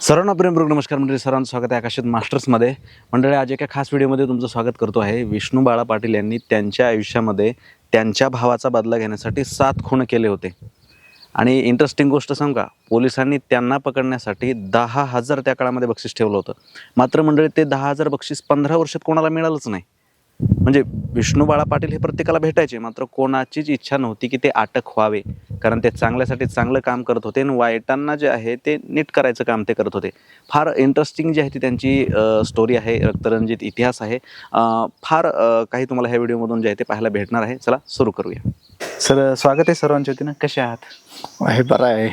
सर्वांना प्रेमपूर्वक नमस्कार मंडळी. सर्वांचं स्वागत आहे आकाशित मास्टर्समध्ये. मंडळी, आज एका खास व्हिडिओमध्ये तुमचं स्वागत करतो आहे. विष्णू बाळा पाटील यांनी त्यांच्या आयुष्यामध्ये त्यांच्या भावाचा बदला घेण्यासाठी 7 खून केले होते. आणि इंटरेस्टिंग गोष्ट सांगू का, पोलिसांनी त्यांना पकडण्यासाठी 10,000 त्या काळामध्ये बक्षीस ठेवलं होतं. मात्र मंडळी, ते 10,000 बक्षीस 15 वर्षात कोणाला मिळालंच नाही. म्हणजे विष्णू बाळा पाटील हे प्रत्येकाला भेटायचे, मात्र कोणाचीच इच्छा नव्हती की ते अटक व्हावे, कारण ते चांगल्यासाठी चांगलं काम करत होते आणि वाईटांना जे आहे ते नीट करायचं काम ते करत होते. फार इंटरेस्टिंग जी आहे ती त्यांची स्टोरी आहे, रक्तरंजित इतिहास आहे. फार काही तुम्हाला ह्या व्हिडिओमधून जे आहे ते पाहायला भेटणार आहे. चला सुरू करूया. सर, स्वागत आहे सर्वांच्या वतीनं. कसे आहात? आहे, बरं आहे.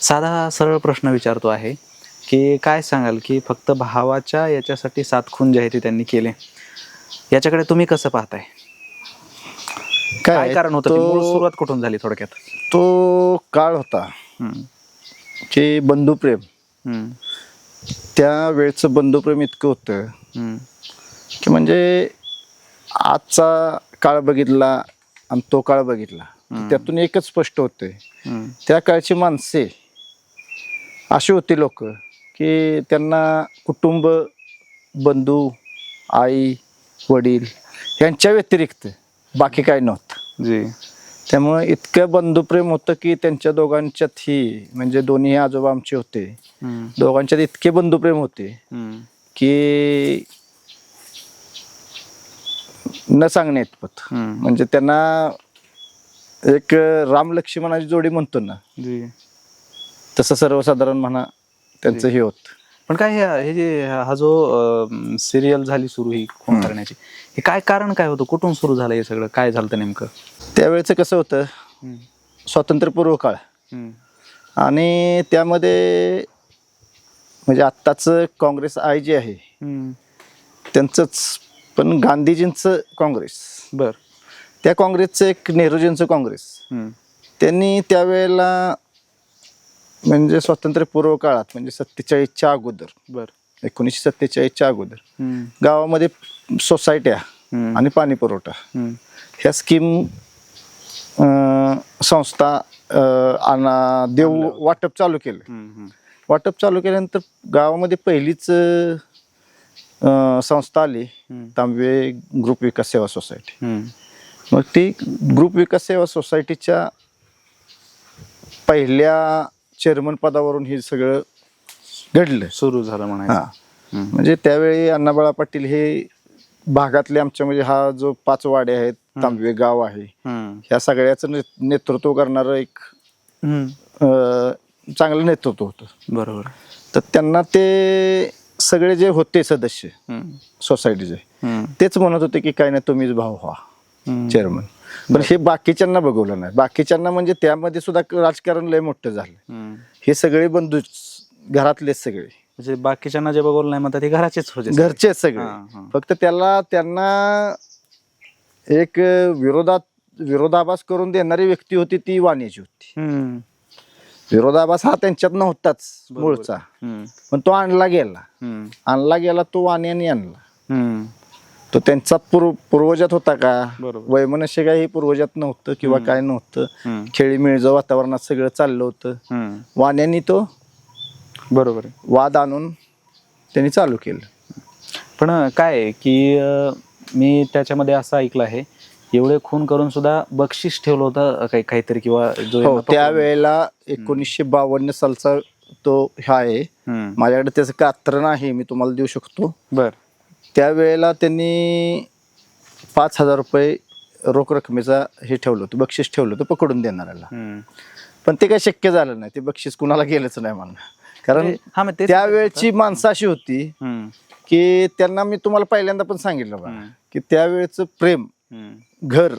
साधा सरळ प्रश्न विचारतो आहे की काय सांगाल की फक्त भावाच्या याच्यासाठी 7 खून जे आहे ते त्यांनी केले, याच्याकडे तुम्ही कसं पाहताय? काय कारण होतं? मूळ सुरुवात कुठून झाली थोडक्यात? तो काळ होता जे बंधुप्रेम, त्या वेळचं बंधुप्रेम इतकं होतं की म्हणजे आजचा काळ बघितला आणि तो काळ बघितला, त्यातून एकच स्पष्ट होते. त्या काळची माणसे अशी होती लोक की त्यांना कुटुंब, बंधू, आई वडील यांच्या व्यतिरिक्त बाकी काय नव्हतं जी. त्यामुळे इतकं बंधुप्रेम होतं की त्यांच्या दोघांच्यातही, म्हणजे दोन्ही आजोबा आमचे होते, दोघांच्यात इतके बंधुप्रेम होते की न सांगणे इतपत. म्हणजे त्यांना एक राम लक्ष्मणाची जोडी म्हणतो ना, तसं सर्वसाधारण म्हणा त्यांचं हे होत. पण काय हे जे हा जो सिरियल झाली सुरू ही खून करण्याची, हे काय कारण काय होतं? कुठून सुरू झालं हे सगळं? काय झालं नेमकं? त्यावेळेचं कसं होतं, स्वातंत्र्यपूर्व काळ, आणि त्यामध्ये म्हणजे आत्ताचं काँग्रेस आय जे आहे त्यांचंच, पण गांधीजींचं काँग्रेस, बर, त्या काँग्रेसचं एक नेहरूजींचं काँग्रेस, त्यांनी त्यावेळेला म्हणजे स्वातंत्र्यपूर्व काळात, म्हणजे 47च्या अगोदर, बर, 1947च्या अगोदर गावामध्ये सोसायट्या आणि पाणी पुरवठा ह्या स्कीम, संस्था देऊ वाटप चालू केलं. वाटप चालू केल्यानंतर गावामध्ये पहिलीच संस्था आली, तांबवे ग्रुप विकास सेवा सोसायटी. मग ती ग्रुप विकास सेवा सोसायटीच्या पहिल्या चेअरमन पदावरून हे सगळं घडलं, सुरू झालं म्हणायचं. म्हणजे त्यावेळी अण्णाबाळा पाटील हे भागातले आमच्या, म्हणजे हा जो 5 वाडे आहेत, तांबवे गाव आहे, ह्या सगळ्याचं नेतृत्व करणारं एक चांगलं नेतृत्व होतं. बरोबर. तर त्यांना ते सगळे जे होते सदस्य सोसायटीचे, तेच म्हणत होते की काय नाही, तुम्हीच भाव व्हा चेअरमन. पण हे बाकीच्यांना बघवलं नाही. बाकीच्यांना म्हणजे त्यामध्ये सुद्धा राजकारण लय मोठं झालं. हे सगळे बंधू, घरातलेच सगळे, म्हणजे बाकीच्यांना जे बघवलं नाही म्हणतात, ते घराचेच होते, घरचेच सगळे. फक्त त्यांना एक विरोधाभास करून देणारी व्यक्ती होती, ती वाण्याची होती. विरोधाभास हा त्यांच्यात नव्हताच मूळचा, पण तो आणला गेला तो वाण्याने आणला. तो त्यांचा पूर्वजात होता का? वैमनस्य काही पूर्वजात नव्हतं किंवा काय नव्हतं. खेळीमेळीचं वातावरणात सगळं चाललं होतं. वाण्यानी तो, बरोबर, वाद आणून त्यांनी चालू केलं. पण काय आहे की मी त्याच्यामध्ये असं ऐकलं आहे, एवढे खून करून सुद्धा बक्षीस ठेवलं होतं काहीतरी, किंवा जो त्यावेळेला 1952 सालचा तो हा आहे. माझ्याकडे त्याचं कात्र नाही, मी तुम्हाला देऊ शकतो. बर. त्यावेळेला त्यांनी 5,000 रुपये रोख रकमेचा हे ठेवलं होतं, बक्षीस ठेवलं होतं पकडून देणाऱ्याला. पण ते काही शक्य झालं नाही, ते बक्षीस कुणाला गेलंच नाही म्हणणं. कारण त्यावेळची माणसं अशी होती की त्यांना, मी तुम्हाला पहिल्यांदा पण सांगितलं बघा, की त्यावेळेचं प्रेम, घर,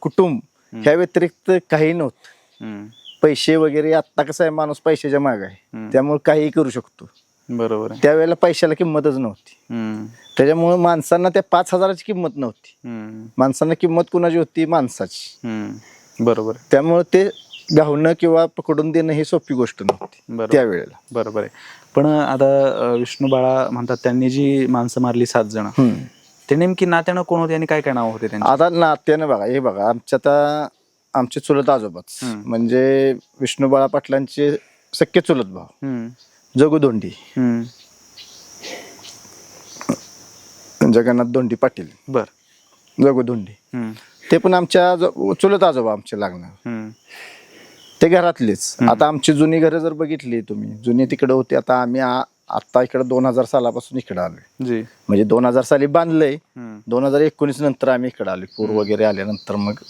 कुटुंब ह्या व्यतिरिक्त काही नव्हतं. पैसे वगैरे, आत्ता कसं आहे, माणूस पैशाच्या मागे आहे, त्यामुळे काहीही करू शकतो. बरोबर. त्यावेळेला पैशाला किंमतच नव्हती. त्याच्यामुळे माणसांना त्या 5,000ची किंमत नव्हती. माणसांना किंमत कुणाची होती? माणसाची. बरोबर. त्यामुळे ते गावणं किंवा पकडून देणं ही सोपी गोष्ट नव्हती त्यावेळेला. बरोबर आहे. पण आता विष्णू बाळा म्हणतात त्यांनी जी माणसं मारली 7 जण, ते नेमकी नात्यानं कोण होते आणि काय काय नाव होते त्यांचे? आता नात्यानं बघा, हे बघा, आमचे चुलत आजोबाच, म्हणजे विष्णू बाळा पाटलांचे सख्खे चुलत भाव, जगुदोंडी, हम्म. जगन्नाथ दोंडी पाटील, बर. जगुदोंडी. हम्म. ते पण आमच्या चुलत आजोबा आमचे लागणार, हम्म. ते घरातलेच. आता आमची जुनी घरं जर बघितली तुम्ही, जुनी तिकडे होती. आता आम्ही आता इकडे 2000 सालापासून इकडे आलोय. जी. म्हणजे 2000 साली बांधलंय, हम्म. 2019 नंतर आम्ही इकडे आलो. पूर वगैरे आल्यानंतर मग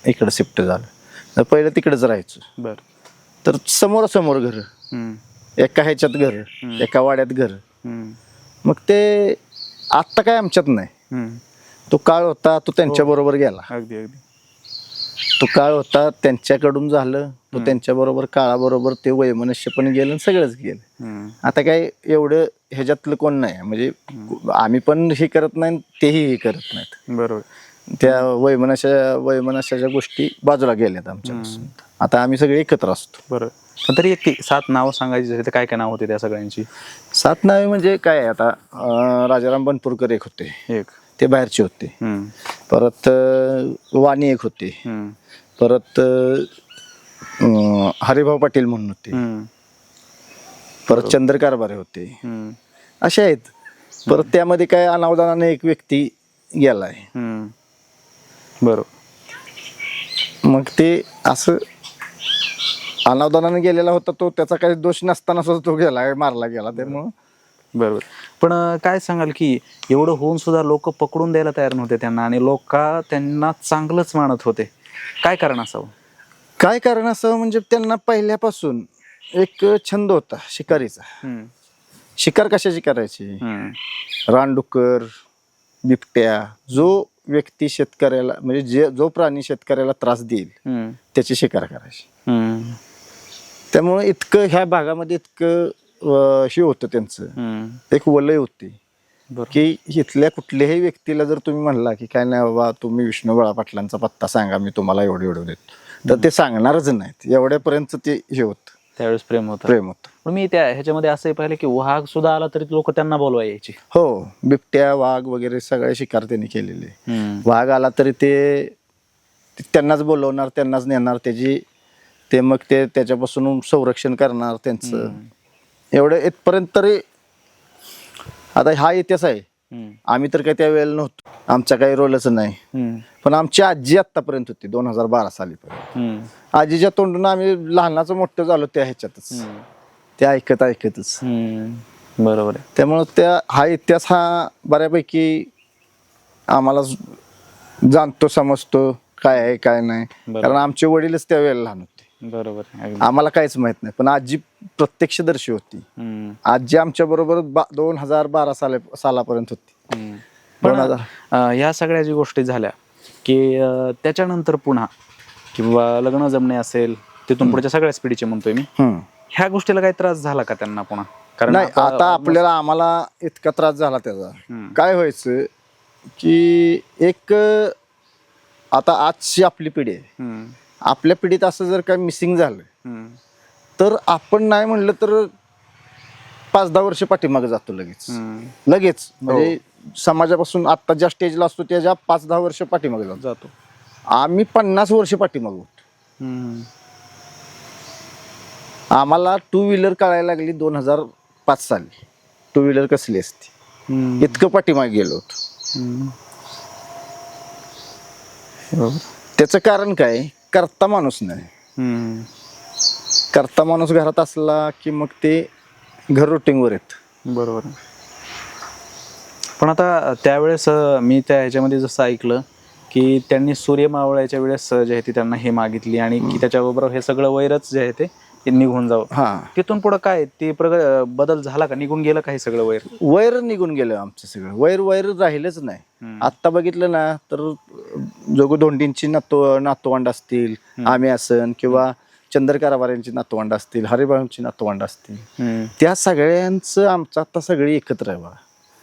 इकडे शिफ्ट झालं. तर पहिलं तिकडेच राहायचो. बर. तर समोरासमोर घर, हम्म. एका ह्याच्यात घर, एका वाड्यात घर. हम्म. मग ते आत्ता काय आमच्यात नाही. हम्म. तो काळ होता, तो त्यांच्या बरोबर गेला. अगदी अगदी. तो काळ होता, त्यांच्याकडून झालं. तो त्यांच्या बरोबर काळाबरोबर ते वैमनस्य पण गेलं आणि सगळंच गेलं. हम्म. आता काय एवढं ह्याच्यातलं कोण नाही. म्हणजे आम्ही पण हे करत नाही, तेही हे करत नाहीत. बरोबर. त्या वैमनस्याच्या गोष्टी बाजूला गेल्यात आमच्यापासून. आता आम्ही सगळे एकत्र असतो. बरोबर. पण तरी एक 7 नावं सांगायची झाली तर काय काय नाव होते त्या सगळ्यांची? 7 नावे म्हणजे काय आहे आता, राजाराम बनपूरकर एक होते, एक. ते बाहेरचे होते. हम्म. परत वाणी एक होते. हम्म. परत हरिभाऊ पाटील म्हणून होते. हम्म. परत चंद्र कारभारे होते. हम्म. असे आहेत. परत त्यामध्ये काय अनावधानाने एक व्यक्ती गेलाय. हम्म. बरोबर. मग ते असं अनावधानाने गेलेला होता, तो त्याचा काही दोष नसताना सुद्धा तो गेला, मारला गेला. त्यामुळं बरोबर. पण काय सांगाल की एवढं होऊन सुद्धा लोक पकडून द्यायला तयार नव्हते त्यांना, आणि लोक त्यांना चांगलंच मानत होते. काय कारण असावं? काय कारण असं म्हणजे त्यांना पहिल्यापासून एक छंद होता शिकारीचा. हम्म. शिकार कशाची करायची? हम्म. रानडुक्कर, बिबट्या, जो व्यक्ती शेतकऱ्याला म्हणजे जो प्राणी शेतकऱ्याला त्रास देईल हम्म. त्याची शिकार करायची. हम्म. त्यामुळे इतकं ह्या भागामध्ये इतकं हे होतं त्यांचं, एक वलय होती की इथल्या कुठल्याही व्यक्तीला जर तुम्ही म्हणला की काय नाही बाबा, तुम्ही विष्णू बळा पाटलांचा पत्ता सांगा, मी तुम्हाला एवढं देतो, तर ते सांगणारच नाहीत. एवढ्यापर्यंत ते हे होत, त्यावेळेस प्रेम होतं. पण मी त्या ह्याच्यामध्ये असंही पाहिलं की वाघ सुद्धा आला तरी लोक त्यांना बोलवा यायची. हो, बिबट्या, वाघ वगैरे सगळे शिकार त्यांनी केलेले. वाघ आला तरी ते त्यांनाच बोलवणार, त्यांनाच नेणार, ते मग ते त्याच्यापासून संरक्षण करणार त्यांचं. एवढं इथपर्यंत तरी आता हा इतिहास आहे. आम्ही तर काही त्या वेळेला नव्हतो, आमचा काही रोलच नाही. पण आमची आजी आतापर्यंत होती 2012 सालीपर्यंत. आजीच्या तोंडून आम्ही लहानाचं मोठं झालो त्या ह्याच्यातच, ते ऐकतच. बरोबर आहे. त्यामुळं हा इतिहास हा बऱ्यापैकी आम्हाला जाणतो, समजतो काय आहे काय नाही. कारण आमचे वडीलच त्या वेळेला लहान होते. बरोबर. आम्हाला काहीच माहित नाही, पण आजी प्रत्यक्षदर्शी होती. आजी आमच्या बरोबर 2012 सालापर्यंत होती. पण ह्या सगळ्या जी गोष्टी झाल्या की त्याच्यानंतर पुन्हा किंवा लग्न जमणे असेल, तिथून पुढच्या सगळ्याच पिढीचे म्हणतोय मी, ह्या गोष्टीला काही त्रास झाला का त्यांना पुन्हा? कारण नाही, आता आम्हाला इतका त्रास झाला त्याचा. काय व्हायचं की एक आता आजची आपली पिढी आहे, आपल्या पिढीत असं जर काय मिसिंग झालं तर आपण नाही म्हणलं तर 5-10 वर्ष पाठीमागे जातो लगेच. म्हणजे समाजापासून आता ज्या स्टेजला असतो त्याच्या 5-10 वर्ष पाठीमागे जातो. आम्ही 50 वर्ष पाठीमागे होतो. आम्हाला 2 व्हीलर कळायला लागली 2005 साली. 2 व्हीलर कसली असते, इतकं पाठीमागे गेलो होतो. त्याचं कारण काय, करता माणूस नाही. करता माणूस घरात असला की मग ते घर रुटीनवर येत. बरोबर. पण आता त्यावेळेस मी त्या ह्याच्यामध्ये जसं ऐकलं की त्यांनी सूर्य मावळायच्या वेळेस जे आहे ती त्यांना हे मागितली, आणि की त्याच्याबरोबर हे सगळं वैरच जे आहे ते निघून जावं. तिथून पुढे काय ते बदल झाला का, निघून गेलं काही सगळं वैर निघून गेलं आमचं सगळं. वैर राहिलंच नाही. आता बघितलं ना तर जगुदोंडींची नातवंड असतील, आम्ही असन, किंवा चंद्र कारभाऱ्यांची नातवंड असतील, हरिभाऊंची नातवंड असतील, त्या सगळ्यांचं आमचं आता सगळी एकत्र आहे बघा.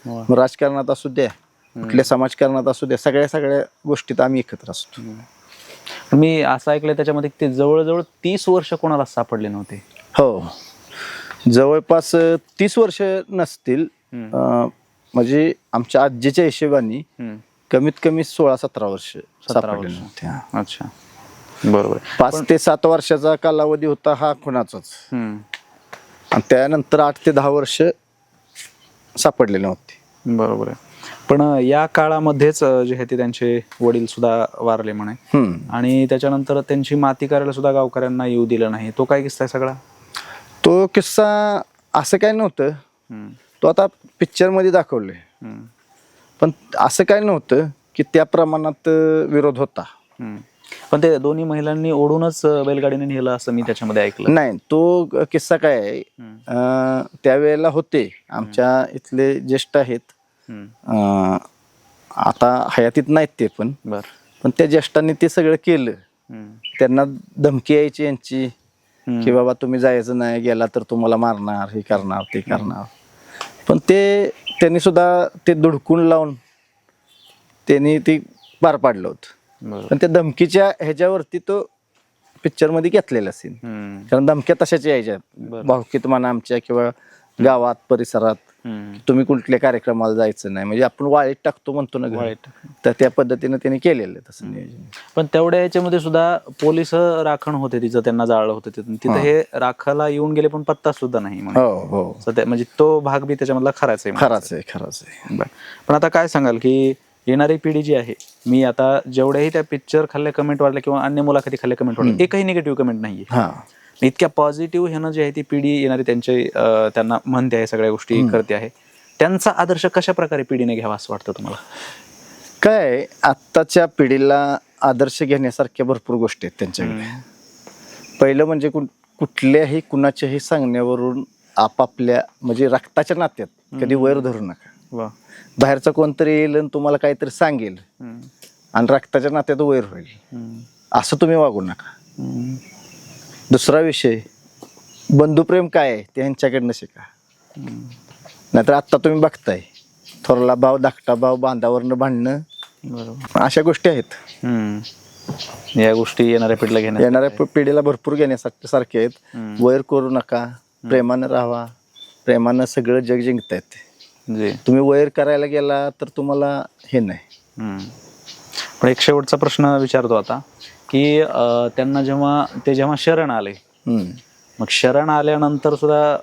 मग राजकारणात असू द्या, कुठल्या समाजकारणात असू द्या, सगळ्या गोष्टीत आम्ही एकत्र असतो. मी असं ऐकलंय त्याच्यामध्ये ते जवळजवळ 30 वर्ष कोणाला सापडले नव्हते. हो, जवळपास 30 वर्ष नसतील. म्हणजे आमच्या आजीच्या हिशोबाने कमीत कमी 16-17 वर्ष सापडले नव्हते. अच्छा, बरोबर. 5 ते 7 वर्षाचा कालावधी होता हा खुनाचाच. आणि त्यानंतर 8 ते 10 वर्ष सापडलेले नव्हते. बरोबर आहे. पण या काळामध्येच जे आहे ते त्यांचे वडील सुद्धा वारले म्हणे आणि त्याच्यानंतर त्यांची माती करायला सुद्धा गावकऱ्यांना येऊ दिलं नाही. तो काय किस्सा आहे सगळा? तो किस्सा असं काय नव्हतं, तो आता पिक्चर मध्ये दाखवले, पण असं काय नव्हतं की त्या प्रमाणात विरोध होता. पण ते दोन्ही महिलांनी ओढूनच बैलगाडीने नेलं असं मी त्याच्यामध्ये ऐकलं. नाही, तो किस्सा काय आहे, त्यावेळेला होते आमच्या इथले ज्येष्ठ आहेत, आता हयातीत नाहीत ते, पण त्या ज्येष्ठांनी ते सगळं केलं. त्यांना धमकी यायची यांची की बाबा तुम्ही जायचं नाही, गेला तर तुम्हाला मारणार, हे करणार, ते करणार. पण त्यांनी सुद्धा ते धुडकून लावून त्यांनी ते पार पाडलं होतं. पण त्या धमकीच्या ह्याच्यावरती तो पिक्चर मध्ये घेतलेला सीन, कारण धमक्या तशाच यायच्या भावकीत म्हणा आमच्या, किंवा गावात परिसरात, तुम्ही कुठल्या कार्यक्रमाला जायचं नाही, म्हणजे आपण वाळीत टाकतो म्हणतो ना, तर त्या पद्धतीने त्यांनी केलेलं तसं नियोजन. पण तेवढ्या याच्यामध्ये सुद्धा पोलीस राखण होते, तिचं त्यांना जाळलं होतं तिथं हे राखाला येऊन गेले पण पत्ता सुद्धा नाही. हो, म्हणजे तो भाग बी त्याच्यामधला खराच आहे. पण आता काय सांगाल की येणारी पिढी जी आहे, मी आता जेवढ्याही त्या पिक्चर खाल्ले कमेंट वाढले किंवा अन्य मुलाखती खाल्ले कमेंट वाढले, एकही निगेटिव्ह कमेंट नाहीये. इतक्या पॉझिटिव्ह ह्यानं जे आहे ती पिढी येणारी त्यांना म्हणते आहे, सगळ्या गोष्टी करते आहे. त्यांचा आदर्श कशा प्रकारे पिढीने घ्यावा असं वाटतं तुम्हाला? काय, आत्ताच्या पिढीला आदर्श घेण्यासारख्या भरपूर गोष्टी आहेत त्यांच्याकडे. पहिलं म्हणजे कुठल्याही कुणाच्याही सांगण्यावरून आपापल्या म्हणजे रक्ताच्या नात्यात कधी वैर धरू नका. बाहेरचा कोणतरी येईल आणि तुम्हाला काहीतरी सांगेल आणि रक्ताच्या नात्यात वैर होईल, असं तुम्ही वागू नका. दुसरा विषय, बंधुप्रेम काय आहे ते ह्यांच्याकडनं शिका. नाहीतर आत्ता तुम्ही बघताय, थोरला भाव, धाकटा भाव, बांधावरनं भांडणं, अशा गोष्टी आहेत. या गोष्टी येणाऱ्या पिढीला भरपूर घेण्यासाठी सारखे आहेत. वैर करू नका, प्रेमानं राहावा, प्रेमानं सगळं जग जिंकता येते. तुम्ही वैर करायला गेला तर तुम्हाला हे नाही. पण एक शेवटचा प्रश्न विचारतो आता की त्यांना जेव्हा शरण आले, मग शरण आल्यानंतर सुद्धा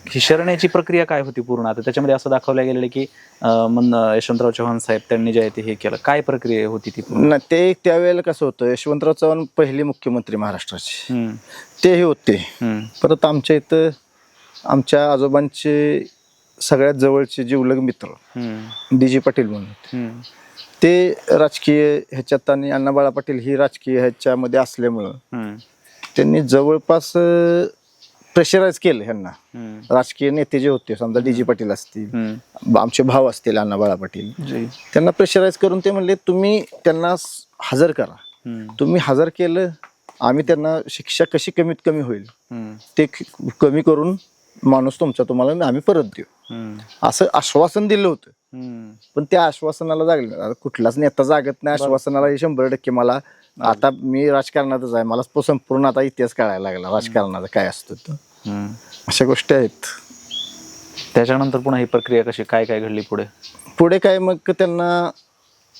ही शरणाची प्रक्रिया काय होती पूर्ण? आता त्याच्यामध्ये असं दाखवलं गेलेलं की यशवंतराव चव्हाण साहेब त्यांनी जे आहे ते हे केलं, काय प्रक्रिया होती ती? ते त्यावेळेला कसं होतं, यशवंतराव चव्हाण पहिले मुख्यमंत्री महाराष्ट्राचे तेही होते. परत आमच्या इथं आमच्या आजोबांचे सगळ्यात जवळचे जिवलग मित्र डी.जी. पाटील म्हणून, ते राजकीय ह्याच्यात, आणि अण्णाबाळा पाटील ही राजकीय ह्याच्यामध्ये असल्यामुळं त्यांनी जवळपास प्रेशराईज केलं ह्यांना. राजकीय नेते जे होते, समजा डी.जी. पाटील असतील, आमचे भाव असतील अण्णाबाळा पाटील, त्यांना प्रेशराईज करून ते म्हणले तुम्ही त्यांना हजर करा. तुम्ही हजर केलं, आम्ही त्यांना शिक्षा कशी कमीत कमी होईल ते कमी करून माणूस तुम्हाला आम्ही परत देऊ, असं आश्वासन दिलं होतं. पण त्या आश्वासनाला जागलं, कुठलाच नेता जागत नाही आश्वासनाला. हे 100% मला आता मी राजकारणातच आहे, मला संपूर्ण आता इतिहास कळायला लागला राजकारणाचा काय असतं तो. अशा गोष्टी आहेत. त्याच्यानंतर पुन्हा ही प्रक्रिया कशी काय घडली पुढे काय, मग त्यांना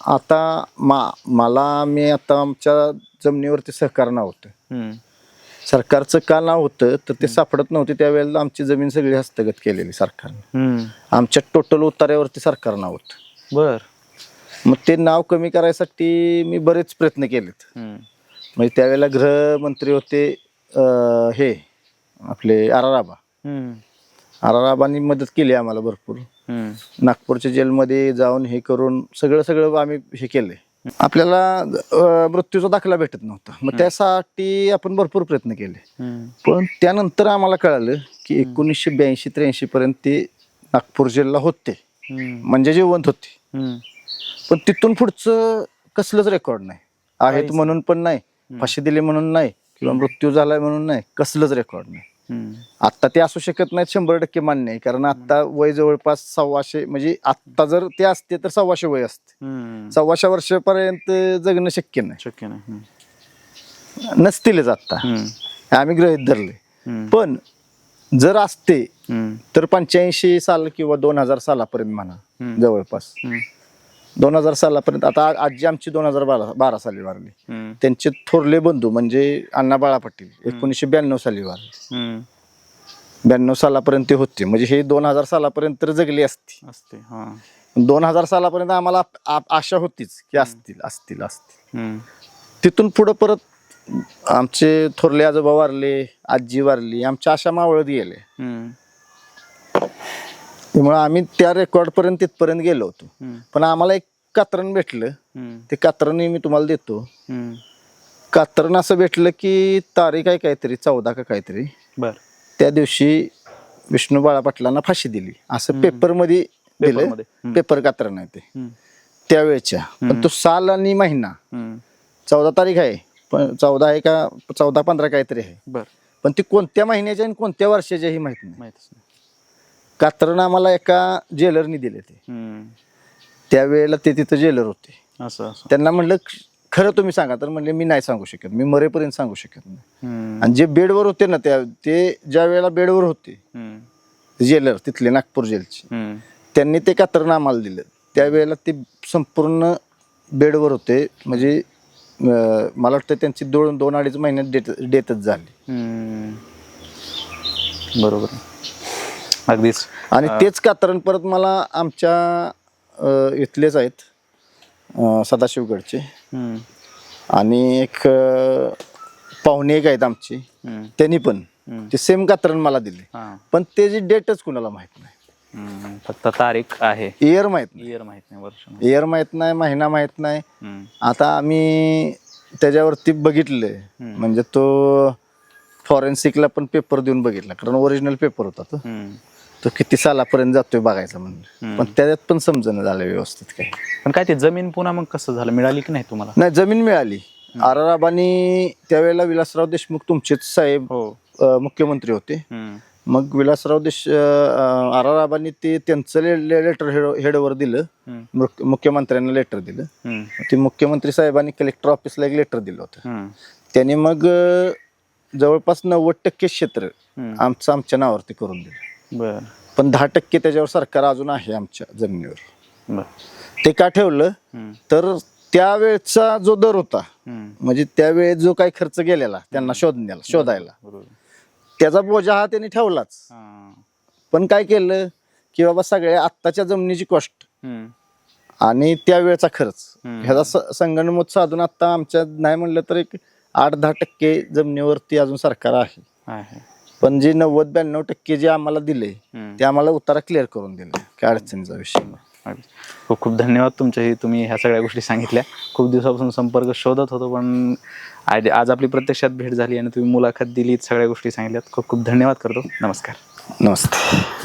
आता मी आता आमच्या जमिनीवरती सहकार नाव होतं, सरकारचं का नाव होतं तर ते सापडत नव्हते त्यावेळेला. आमची जमीन सगळी हस्तगत केलेली सरकारने, आमच्या टोटल उतार्यावरती सरकार नाव होतं. मग ते नाव कमी करायसाठी मी बरेच प्रयत्न केलेत. म्हणजे त्यावेळेला गृहमंत्री होते हे आपले आराराबांनी मदत केली आम्हाला भरपूर. नागपूरच्या जेलमध्ये जाऊन हे करून सगळं आम्ही हे केलंय. आपल्याला मृत्यूचा दाखला भेटत नव्हता, मग त्यासाठी आपण भरपूर प्रयत्न केले. पण त्यानंतर आम्हाला कळालं की 1982-83 पर्यंत ते नागपूर जेलला होते, म्हणजे जिवंत होते. पण तिथून पुढचं कसलंच रेकॉर्ड नाही, आहेत म्हणून पण नाही, फाशी दिली म्हणून नाही, किंवा मृत्यू झालाय म्हणून नाही, कसलंच रेकॉर्ड नाही. आता ते असू शकत नाहीत, 100% मान्य आहे. कारण आता वय जवळपास 125, म्हणजे आता जर ते असते तर 125 वय असते. 125 वर्षापर्यंत जगणं शक्य नाही, नसतीलच आता, आम्ही गृहीत धरले. पण जर असते तर 85 साल किंवा 2000 सालापर्यंत म्हणा, जवळपास 2000 सालापर्यंत. आता आजी आमची 2012 साली वारली, त्यांचे थोरले बंधू म्हणजे अण्णाबाळा पाटील 1992 साली वारले. 92 सालापर्यंत ते होते, म्हणजे हे 2000 सालापर्यंत तर जगली असती. असते. हा. 2000 सालापर्यंत आम्हाला आशा होतीच की असतील असतील असतील. हम्म. तिथून पुढं परत आमचे थोरले आजोबा वारले, आजी वारली, आमच्या आशा मावळत गेले. हम्म. त्यामुळे आम्ही त्या रेकॉर्ड पर्यंत तिथपर्यंत गेलो होतो. हम्म. पण आम्हाला एक कात्रण भेटलं. हम्म. ते कात्रण मी तुम्हाला देतो. हम्म. कात्रण असं भेटलं की तारीख आहे काहीतरी 14 का काहीतरी, बर. त्या दिवशी विष्णू बाळा पाटलांना फाशी दिली असं पेपरमध्ये दिलं. पेपरमध्ये. हम्म. पेपर कात्रण आहे ते हम्म. त्यावेळेच्या. पण तो साल आणि महिना हम्म. 14 तारीख आहे, पण 14 आहे का 14-15 काहीतरी आहे. बर. पण ती कोणत्या महिन्याच्या आणि कोणत्या वर्षाच्या ही माहित नाही. माहितच नाही. कात्रण आम्हाला एका जेलरनी दिले ते. हम्म. त्यावेळेला ते तिथं जेलर होते. असं असं. त्यांना म्हणलं खरं तुम्ही सांगा, तर म्हणले मी नाही सांगू शकत, मी मरेपर्यंत सांगू शकत नाही. हम्म. आणि जे बेडवर होते ना ते ज्या वेळेला बेडवर होते हम्म. जेलर तिथले नागपूर जेलचे, हम्म. त्यांनी ते कात्रण आम्हाला दिलं. त्यावेळेला ते संपूर्ण बेडवर होते, म्हणजे मला वाटतं त्यांची 2-2.5 महिन्यात डेथच झाली. हम्म. बरोबर आहे. अगदीच. आणि तेच कात्रण परत मला आमच्या इथलेच आहेत सदाशिवगडचे, हम्म. आणि एक पाहुणे एक आहेत आमची, हम्म. त्यांनी पण ते सेम कात्रण मला दिले. हा. पण त्याची डेटच कुणाला माहित नाही. हम्म. फक्त तारीख आहे, इयर माहित नाही, इयर माहित नाही, वर्ष माहित इयर माहित नाही, महिना माहित नाही. नाही. आता आम्ही त्याच्यावरती बघितले, म्हणजे तो फॉरेन्सिकला पण पेपर देऊन बघितला, कारण ओरिजिनल पेपर होता तो. हम्म. तो किती सालापर्यंत जातोय बघायचं म्हणलं, पण त्याच्यात पण समजणं झालं व्यवस्थित काय. पण काय ते जमीन पुन्हा मग कसं झालं, मिळाली की नाही तुम्हाला? नाही, जमीन मिळाली. आराराबांनी त्यावेळेला विलासराव देशमुख तुमचेच साहेब हो. मुख्यमंत्री होते. हम्म. मग विलासराव आराराबांनी ते त्यांचं लेटर हेडवर दिलं, हम्म. मुख्यमंत्र्यांना लेटर दिलं. हम्म. ते मुख्यमंत्री साहेबांनी कलेक्टर ऑफिसला एक लेटर दिलं होतं. हम्म. त्यांनी मग जवळपास 90% क्षेत्र हम्म. आमच्या नावावरती करून दिलं. बर. पण 10% त्याच्यावर सरकार अजून आहे आमच्या जमिनीवर. बर. ते का ठेवलं, हम्म. तर त्यावेळेचा जो दर होता, हम्म. म्हणजे त्यावेळेस जो काही खर्च गेलेला त्यांना शोधायला, बरोबर. त्याचा बोजा हा त्यांनी ठेवलाच. हा. पण काय केलं की बाबा सगळ्या आत्ताच्या जमिनीची कॉस्ट हम्म. आणि त्यावेळेचा खर्च हम्म. ह्याचा संगणमत साधून आता आमच्या नाही म्हणलं तर एक 8-10% जमिनीवरती अजून सरकार आहे. आहे. पण जे 90-92% जे आम्हाला दिले हम्म. ते आम्हाला उतारा क्लिअर करून दिले. काय अडचणीचा विषय नाही. अगदी. खूप खूप धन्यवाद तुमचे, तुम्ही ह्या सगळ्या गोष्टी सांगितल्या. खूप दिवसापासून संपर्क शोधत होतो, पण आज आपली प्रत्यक्षात भेट झाली आणि तुम्ही मुलाखत दिली, सगळ्या गोष्टी सांगितल्यात. खूप खूप धन्यवाद करतो. नमस्कार. नमस्ते.